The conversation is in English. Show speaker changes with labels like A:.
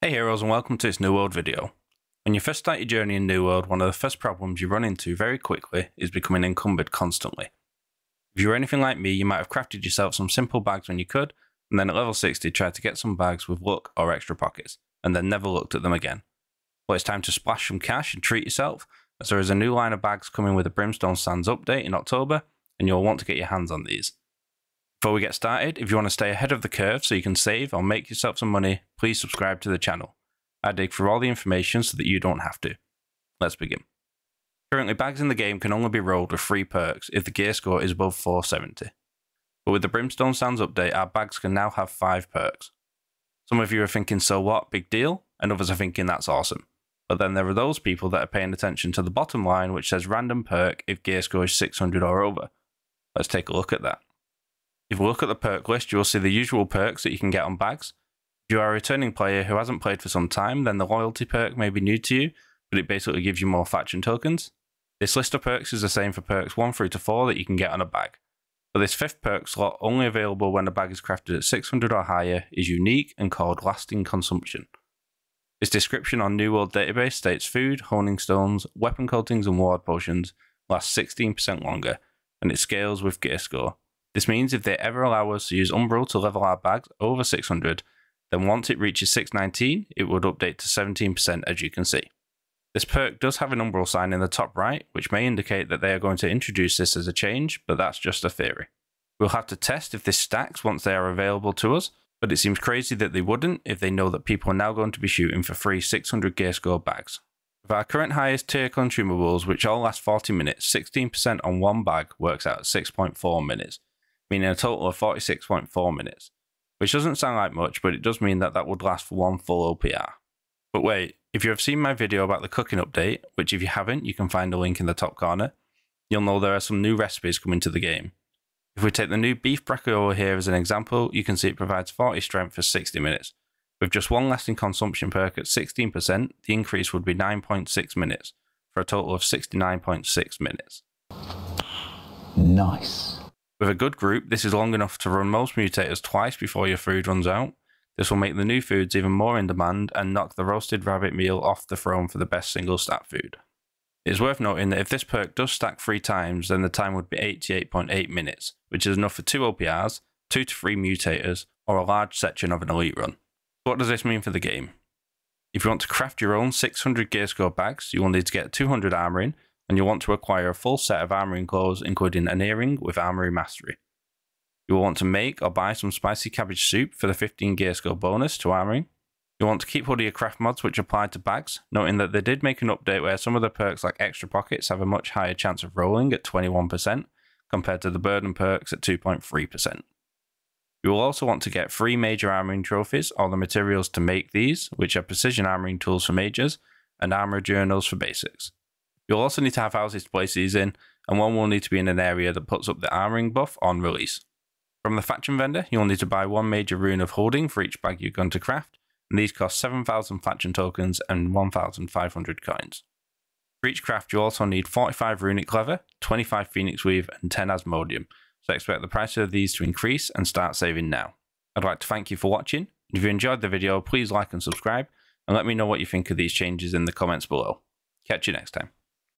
A: Hey heroes, and welcome to this New World video. When you first start your journey in New World, one of the first problems you run into very quickly is becoming encumbered constantly. If you were anything like me, you might have crafted yourself some simple bags when you could, and then at level 60 tried to get some bags with luck or extra pockets, and then never looked at them again. Well, it's time to splash some cash and treat yourself, as there is a new line of bags coming with a Brimstone Sands update in October, and you'll want to get your hands on these. Before we get started, if you want to stay ahead of the curve so you can save or make yourself some money, please subscribe to the channel. I dig through all the information so that you don't have to. Let's begin. Currently, bags in the game can only be rolled with 3 perks if the gear score is above 470. But with the Brimstone Sands update, our bags can now have 5 perks. Some of you are thinking, so what, big deal? And others are thinking, that's awesome. But then there are those people that are paying attention to the bottom line which says random perk if gear score is 600 or over. Let's take a look at that. If we look at the perk list, you will see the usual perks that you can get on bags. If you are a returning player who hasn't played for some time, then the loyalty perk may be new to you, but it basically gives you more faction tokens. This list of perks is the same for perks 1 through to 4 that you can get on a bag. But this 5th perk slot, only available when a bag is crafted at 600 or higher, is unique and called Lasting Consumption. Its description on New World database states food, honing stones, weapon coatings and ward potions last 16% longer, and it scales with gear score. This means if they ever allow us to use Umbral to level our bags over 600, then once it reaches 619, it would update to 17% as you can see. This perk does have an Umbral sign in the top right, which may indicate that they are going to introduce this as a change, but that's just a theory. We'll have to test if this stacks once they are available to us, but it seems crazy that they wouldn't if they know that people are now going to be shooting for free 600 gear score bags. With our current highest tier consumables, which all last 40 minutes, 16% on one bag works out at 6.4 minutes. Meaning a total of 46.4 minutes, which doesn't sound like much, but it does mean that would last for one full OPR. But wait, if you have seen my video about the cooking update, which if you haven't, you can find a link in the top corner, you'll know there are some new recipes coming to the game. If we take the new beef braciola here as an example, you can see it provides 40 strength for 60 minutes. With just one lasting consumption perk at 16%, the increase would be 9.6 minutes, for a total of 69.6 minutes.
B: Nice.
A: With a good group, this is long enough to run most mutators twice before your food runs out. This will make the new foods even more in demand and knock the roasted rabbit meal off the throne for the best single stat food. It is worth noting that if this perk does stack 3 times, then the time would be 88.8 minutes, which is enough for 2 OPRs, 2 to 3 mutators, or a large section of an elite run. What does this mean for the game? If you want to craft your own 600 gear score bags, you will need to get 200 armoring, and you'll want to acquire a full set of armoring clothes, including an earring with armory mastery. You will want to make or buy some spicy cabbage soup for the 15 gear score bonus to armoring. You'll want to keep hold of your craft mods which apply to bags, noting that they did make an update where some of the perks like extra pockets have a much higher chance of rolling at 21%, compared to the burden perks at 2.3%. You will also want to get 3 major armoring trophies, or the materials to make these, which are precision armoring tools for majors, and armor journals for basics. You'll also need to have houses to place these in, and one will need to be in an area that puts up the armoring buff on release. From the faction vendor, you'll need to buy 1 major rune of holding for each bag you're going to craft, and these cost 7,000 faction tokens and 1,500 coins. For each craft, you also need 45 runic leather, 25 phoenix weave, and 10 asmodium, so expect the price of these to increase and start saving now. I'd like to thank you for watching. If you enjoyed the video, please like and subscribe, and let me know what you think of these changes in the comments below. Catch you next time.